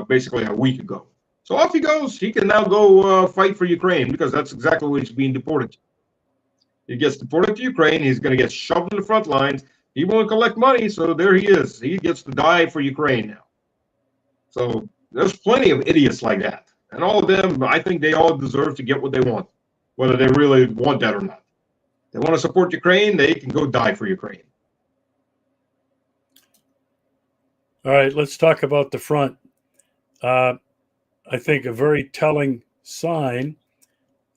basically a week ago. So off he goes. He can now go fight for Ukraine because that's exactly what he's being deported to. He gets deported to Ukraine. He's going to get shoved in the front lines. He won't collect money, so there he is. He gets to die for Ukraine now. So there's plenty of idiots like that. And all of them, I think they all deserve to get what they want, whether they really want that or not. They want to support Ukraine, they can go die for Ukraine. All right, let's talk about the front. I think a very telling sign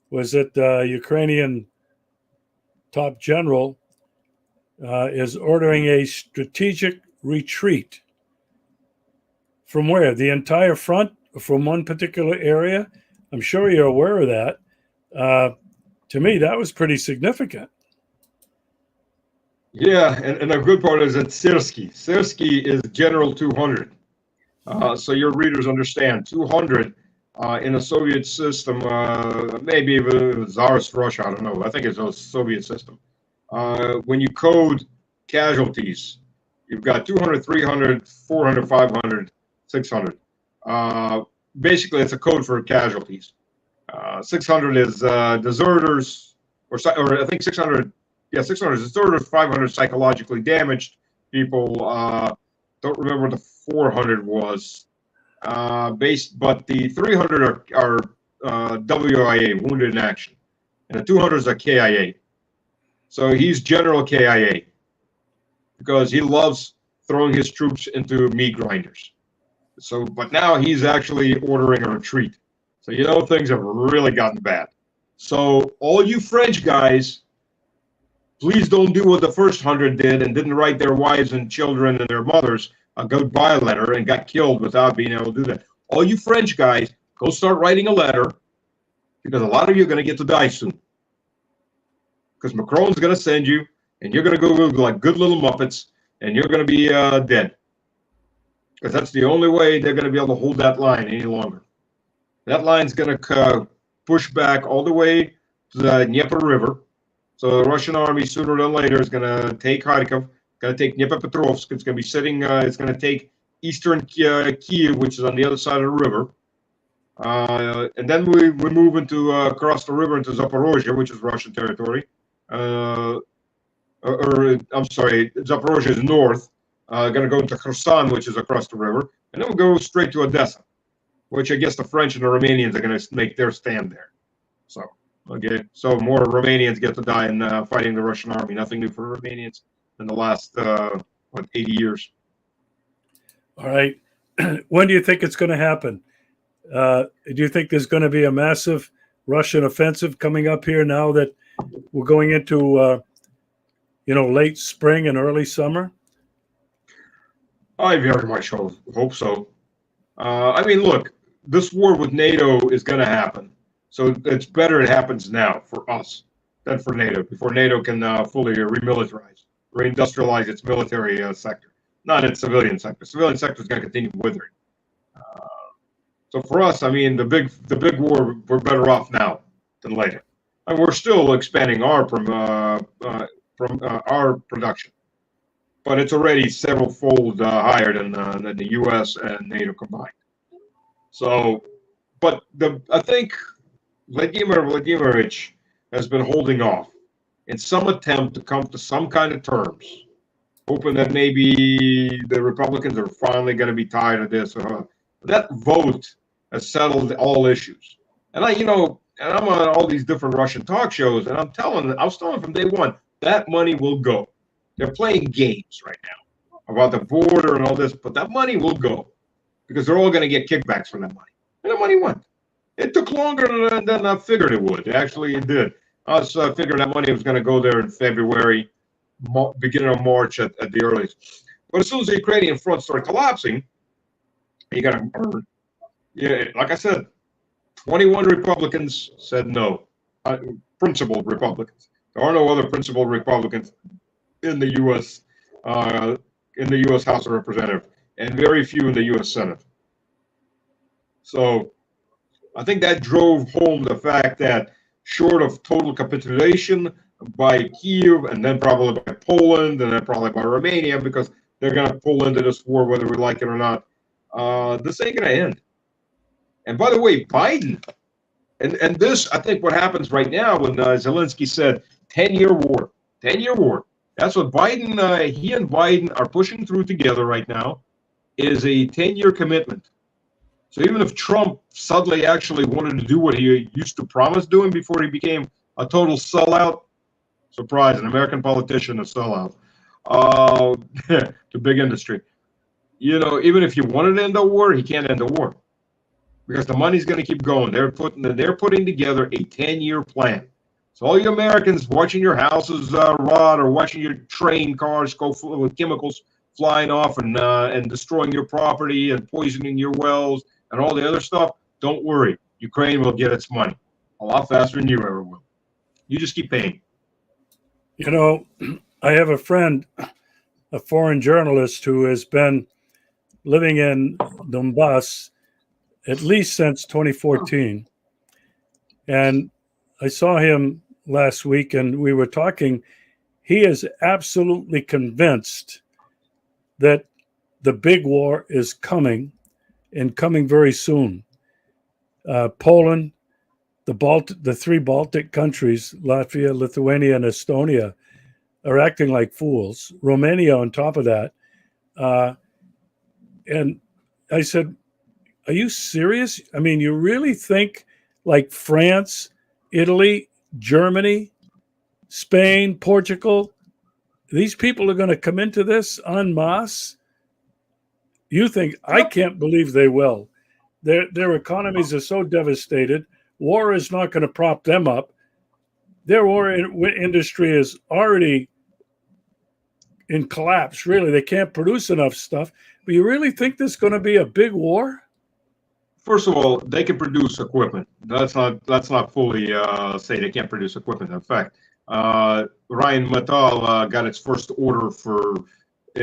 was that the Ukrainian top general is ordering a strategic retreat. From where? The entire front? From one particular area? I'm sure you're aware of that. To me, that was pretty significant. Yeah, and the good part is that Syrsky. Syrsky is General 200. So your readers understand. 200 in a Soviet system, maybe even Tsarist Russia, I don't know. I think it's a Soviet system. When you code casualties, you've got 200, 300, 400, 500, 600. Basically, it's a code for casualties. 600 is deserters, or I think 600. Yeah, 600 is deserters. 500 psychologically damaged people. Don't remember what the 400 was. But the 300 are WIA, wounded in action, and the 200s are KIA. So he's General KIA because he loves throwing his troops into meat grinders. So, but now he's actually ordering a retreat. So, you know, things have really gotten bad. So all you French guys, please don't do what the first 100 did and didn't write their wives and children and their mothers a goodbye letter and got killed without being able to do that. All you French guys, go start writing a letter because a lot of you are going to get to die soon. Because Macron's going to send you and you're going to go like good little Muppets and you're going to be dead. Because that's the only way they're going to be able to hold that line any longer. That line's going to push back all the way to the Dnieper River. So the Russian army, sooner than later, is going to take Kharkov, going to take Dnipropetrovsk. It's going to be sitting, it's going to take eastern Kiev, which is on the other side of the river. And then we move into across the river into Zaporozhye, which is Russian territory. I'm sorry, Zaporozhye is north. Going to go into Kherson, which is across the river, and then we'll go straight to Odessa, which I guess the French and the Romanians are going to make their stand there. So, okay, so more Romanians get to die in fighting the Russian army. Nothing new for Romanians in the last 80 years. All right, when do you think it's going to happen? Do you think there's going to be a massive Russian offensive coming up here now that we're going into late spring and early summer? I very much hope so. I mean, look, this war with NATO is going to happen. So it's better it happens now for us than for NATO, before NATO can fully remilitarize, reindustrialize its military sector, not its civilian sector. Civilian sector is going to continue withering. So for us, I mean, the big war, we're better off now than later. And we're still expanding our production. But it's already several-fold higher than the U.S. and NATO combined. So, but I think Vladimir Vladimirovich has been holding off in some attempt to come to some kind of terms, hoping that maybe the Republicans are finally going to be tired of this. That vote has settled all issues. And I'm on all these different Russian talk shows, and I was telling from day one, that money will go. They're playing games right now about the border and all this, but that money will go because they're all going to get kickbacks from that money. And the money went. It took longer than I figured it would. Actually, it did. I was figuring that money was going to go there in February, beginning of March at the earliest. But as soon as the Ukrainian front started collapsing, you got to, like I said, 21 Republicans said no. Principal Republicans. There are no other principal Republicans in the U.S. House of Representatives, and very few in the U.S. Senate. So I think that drove home the fact that short of total capitulation by Kiev and then probably by Poland and then probably by Romania, because they're going to pull into this war whether we like it or not, this ain't going to end. And by the way, Biden, and this, I think what happens right now when Zelensky said 10-year war, 10-year war. That's what Biden, he and Biden are pushing through together right now, is a 10-year commitment. So even if Trump suddenly actually wanted to do what he used to promise doing before he became a total sellout, surprise, an American politician, a sellout to big industry. You know, even if he wanted to end the war, he can't end the war because the money's going to keep going. They're putting together a 10-year plan. So all you Americans watching your houses rot or watching your train cars go full with chemicals flying off and destroying your property and poisoning your wells and all the other stuff, don't worry. Ukraine will get its money a lot faster than you ever will. You just keep paying. You know, I have a friend, a foreign journalist, who has been living in Donbass at least since 2014. And I saw him last week and we were talking. He is absolutely convinced that the big war is coming and coming very soon. Poland, the three Baltic countries, Latvia, Lithuania, and Estonia, are acting like fools. Romania on top of that. And I said, are you serious? I mean, you really think like France, Italy, Germany, Spain, Portugal, these people are going to come into this en masse? You think, I can't believe they will. Their economies are so devastated. War is not going to prop them up. Their war industry is already in collapse, really. They can't produce enough stuff. But you really think there's going to be a big war? First of all, they can produce equipment. Let's not fully say they can't produce equipment. In fact, Rheinmetall got its first order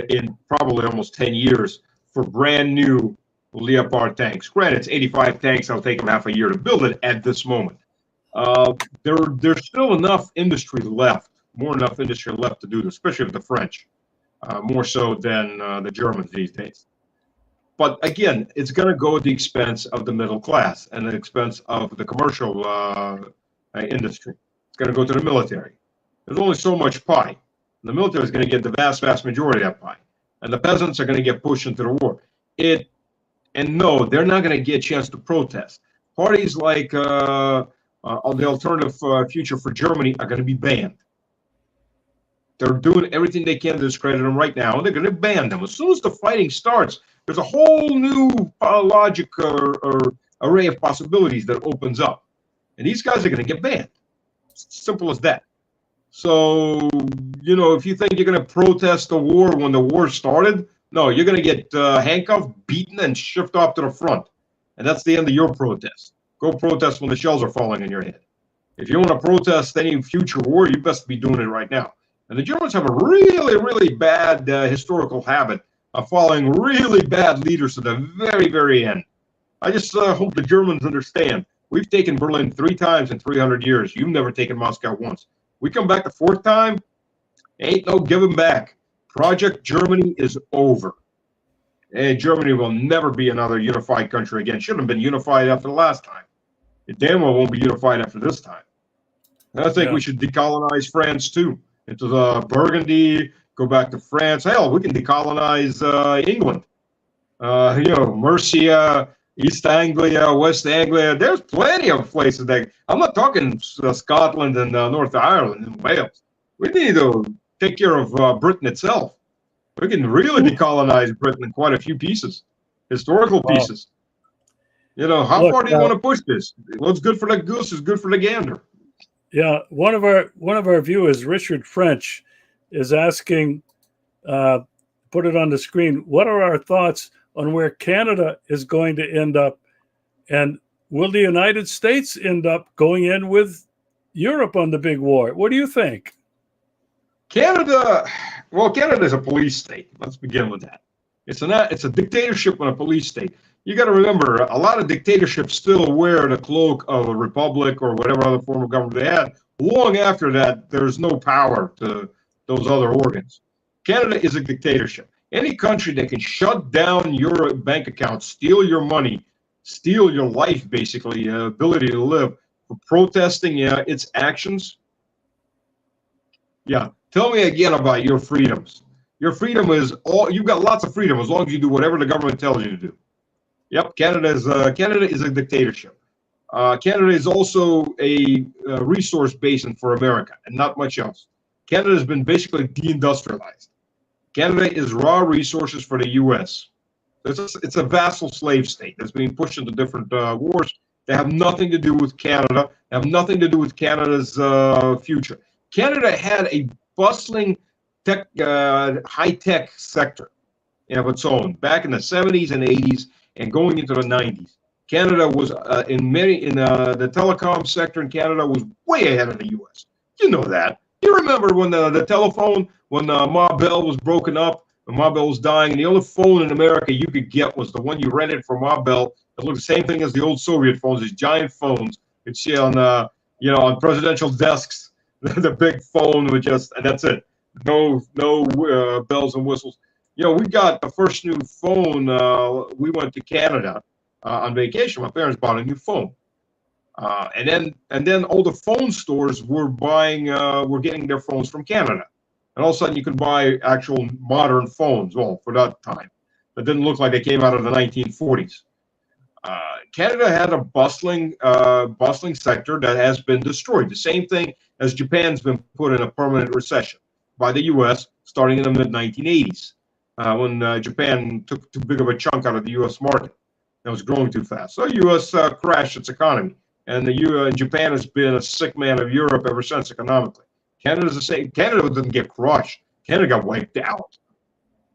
in probably almost 10 years for brand new Leopard tanks. Granted, it's 85 tanks. It'll take them half a year to build it at this moment. There's still enough industry left, more enough industry left to do this, especially with the French, more so than the Germans these days. But again, it's going to go at the expense of the middle class and the expense of the commercial industry. It's going to go to the military. There's only so much pie. The military is going to get the vast, vast majority of that pie. And the peasants are going to get pushed into the war. And no, they're not going to get a chance to protest. Parties like the Alternative Future for Germany are going to be banned. They're doing everything they can to discredit them right now, and they're going to ban them. As soon as the fighting starts, there's a whole new logic or array of possibilities that opens up. And these guys are going to get banned. It's simple as that. So, you know, if you think you're going to protest the war when the war started, no, you're going to get handcuffed, beaten, and shipped off to the front. And that's the end of your protest. Go protest when the shells are falling on your head. If you want to protest any future war, you best be doing it right now. And the Germans have a really, really bad historical habit of following really bad leaders to the very, very end. I just hope the Germans understand. We've taken Berlin 3 times in 300 years. You've never taken Moscow once. We come back the 4th time, ain't no giving back. Project Germany is over. And Germany will never be another unified country again. Shouldn't have been unified after the last time. It damn well won't be unified after this time. And I think we should decolonize France too. Into the Burgundy, go back to France. Hell, we can decolonize England. You know, Mercia, East Anglia, West Anglia. There's plenty of places that I'm not talking Scotland and North Ireland and Wales. We need to take care of Britain itself. We can really decolonize Britain in quite a few pieces, historical pieces. You know, how far do you want to push this? What's good for the goose is good for the gander. Yeah, one of our viewers, Richard French, is asking, put it on the screen, what are our thoughts on where Canada is going to end up? And will the United States end up going in with Europe on the big war? What do you think? Canada is a police state. Let's begin with that. It's a dictatorship and a police state. you got to remember, a lot of dictatorships still wear the cloak of a republic or whatever other form of government they had. Long after that, there's no power to those other organs. Canada is a dictatorship. Any country that can shut down your bank account, steal your money, steal your life, basically, ability to live, for protesting its actions. Yeah, tell me again about your freedoms. Your freedom is you've got lots of freedom as long as you do whatever the government tells you to do. Yep, Canada is a dictatorship. Canada is also a resource basin for America and not much else. Canada has been basically deindustrialized. Canada is raw resources for the U.S. It's a vassal slave state that's being pushed into different wars that have nothing to do with Canada, have nothing to do with Canada's future. Canada had a bustling high-tech sector of its own back in the 70s and 80s and going into the 90s. Canada was the telecom sector in Canada was way ahead of the U.S. You know that. You remember when the telephone, when Ma Bell was broken up, and Ma Bell was dying, and the only phone in America you could get was the one you rented from Ma Bell. It looked the same thing as the old Soviet phones, these giant phones. You'd see on on presidential desks, the big phone with and that's it. No bells and whistles. We got the first new phone. We went to Canada on vacation. My parents bought a new phone, and then all the phone stores were getting their phones from Canada, and all of a sudden you could buy actual modern phones. Well, for that time, that didn't look like they came out of the 1940s. Canada had a bustling sector that has been destroyed. The same thing as Japan's been put in a permanent recession by the U.S. starting in the mid-1980s. When Japan took too big of a chunk out of the U.S. market that was growing too fast. So the U.S. crashed its economy, and Japan has been a sick man of Europe ever since economically. Canada's the same. Canada didn't get crushed. Canada got wiped out.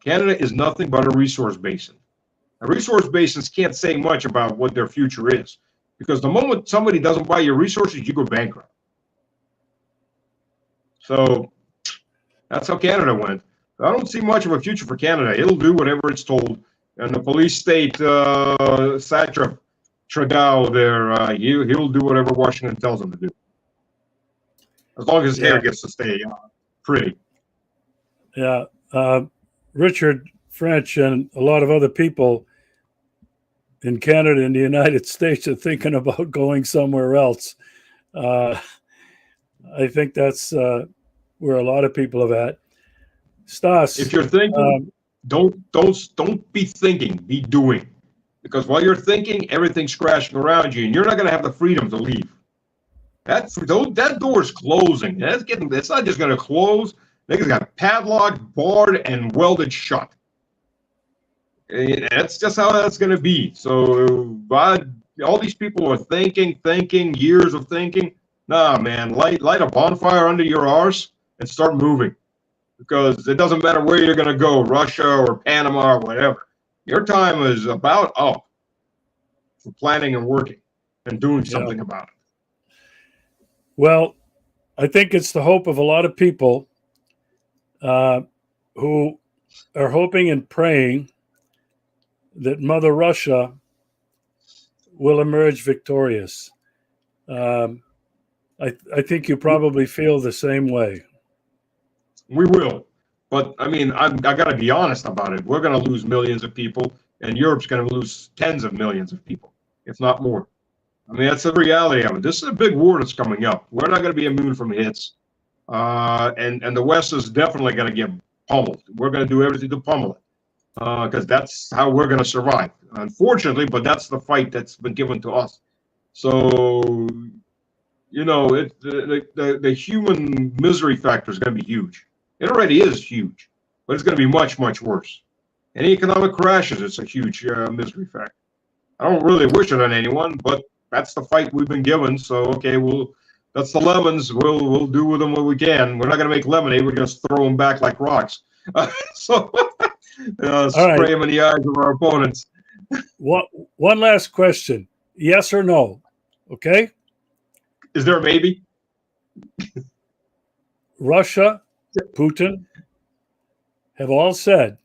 Canada is nothing but a resource basin. Now, resource basins can't say much about what their future is, because the moment somebody doesn't buy your resources, you go bankrupt. So that's how Canada went. I don't see much of a future for Canada. It'll do whatever it's told. And the police state satrap Trudeau there, he'll do whatever Washington tells him to do. As long as his hair gets to stay pretty. Yeah. Richard French and a lot of other people in Canada and the United States are thinking about going somewhere else. I think that's where a lot of people have at. Stas, if you're thinking, don't be thinking, be doing. Because while you're thinking, everything's crashing around you, and you're not going to have the freedom to leave. That door is closing. It's not just going to close. It's got padlocked, barred, and welded shut. And that's just how that's going to be. So all these people are thinking, years of thinking. Nah, man, light a bonfire under your arse and start moving. Because it doesn't matter where you're going to go, Russia or Panama or whatever. Your time is about up for planning and working and doing something about it. Well, I think it's the hope of a lot of people who are hoping and praying that Mother Russia will emerge victorious. I think you probably feel the same way. We will. But, I mean, I got to be honest about it. We're going to lose millions of people, and Europe's going to lose tens of millions of people, if not more. I mean, that's the reality of it. This is a big war that's coming up. We're not going to be immune from hits. And the West is definitely going to get pummeled. We're going to do everything to pummel it because that's how we're going to survive. Unfortunately, but that's the fight that's been given to us. So, the human misery factor is going to be huge. It already is huge, but it's going to be much, much worse. Any economic crashes, it's a huge misery factor. I don't really wish it on anyone, but that's the fight we've been given. So, okay, that's the lemons. We'll do with them what we can. We're not going to make lemonade. We're going to throw them back like rocks. Spray them in the eyes of our opponents. One last question. Yes or no? Okay. Is there a maybe? Russia, Putin have all said,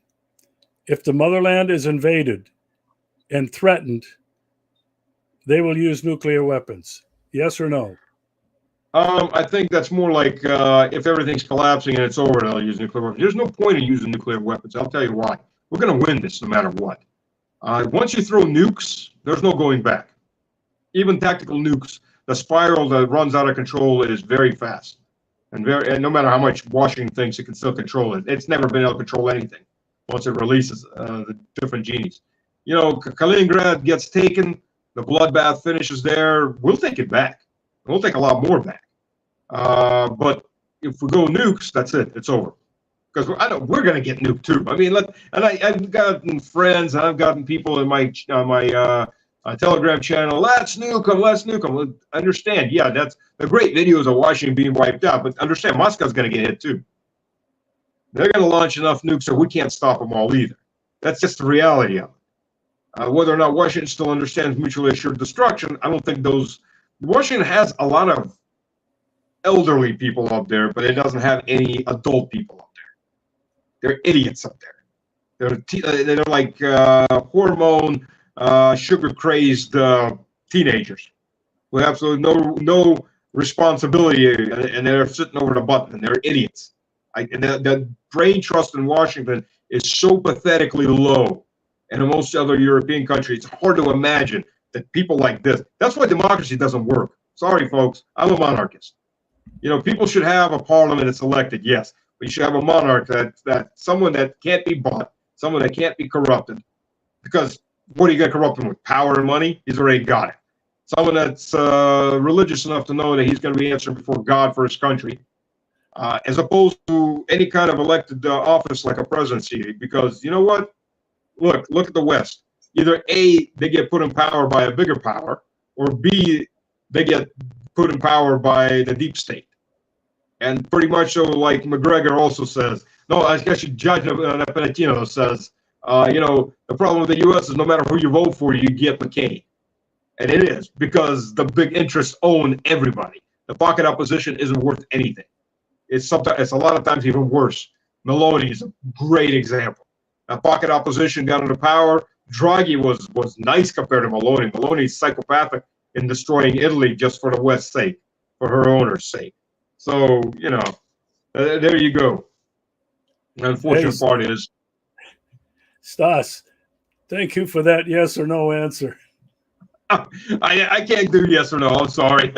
if the motherland is invaded, and threatened, they will use nuclear weapons? Yes or no? I think that's more like if everything's collapsing and it's over, they'll use nuclear weapons. There's no point in using nuclear weapons. I'll tell you why. We're going to win this no matter what. Once you throw nukes, there's no going back. Even tactical nukes, the spiral that runs out of control is very fast. And no matter how much Washington thinks it can still control it, it's never been able to control anything once it releases the different genies. You know, Kaliningrad gets taken, the bloodbath finishes there, we'll take it back. We'll take a lot more back. But if we go nukes, that's it. It's over. Because I know we're going to get nuked too. I mean, I've gotten friends, and I've gotten people in my Telegram channel. Let's nuke them. Let's nuke them. Understand? Yeah, that's the great videos of Washington being wiped out. But understand, Moscow's going to get hit too. They're going to launch enough nukes so we can't stop them all either. That's just the reality of it. Whether or not Washington still understands mutually assured destruction, I don't think those. Washington has a lot of elderly people up there, but it doesn't have any adult people up there. They're idiots up there. They're like hormone, sugar-crazed teenagers with absolutely no responsibility, and they're sitting over the button, and they're idiots. And the brain trust in Washington is so pathetically low. And in most other European countries, it's hard to imagine that people like this. That's why democracy doesn't work. Sorry, folks. I'm a monarchist. You know, people should have a parliament that's elected, yes. But you should have a monarch that someone that can't be bought, someone that can't be corrupted. Because what are you going to corrupt him with? Power and money? He's already got it. Someone that's religious enough to know that he's going to be answering before God for his country. As opposed to any kind of elected office like a presidency. Because you know what? Look at the West. Either A, they get put in power by a bigger power, or B, they get put in power by the deep state. And pretty much so, like McGregor also says, no, I guess Judge Napolitano says, you know, the problem with the U.S. is no matter who you vote for, you get McCain. And it is, because the big interests own everybody. The pocket opposition isn't worth anything. It's a lot of times even worse. Meloni is a great example. A pocket opposition got into power. Draghi was nice compared to Meloni. Meloni's psychopathic in destroying Italy just for the West's sake, for her owner's sake. So, you know, there you go. The unfortunate part is. Stas, thank you for that yes or no answer. I can't do yes or no. I'm sorry.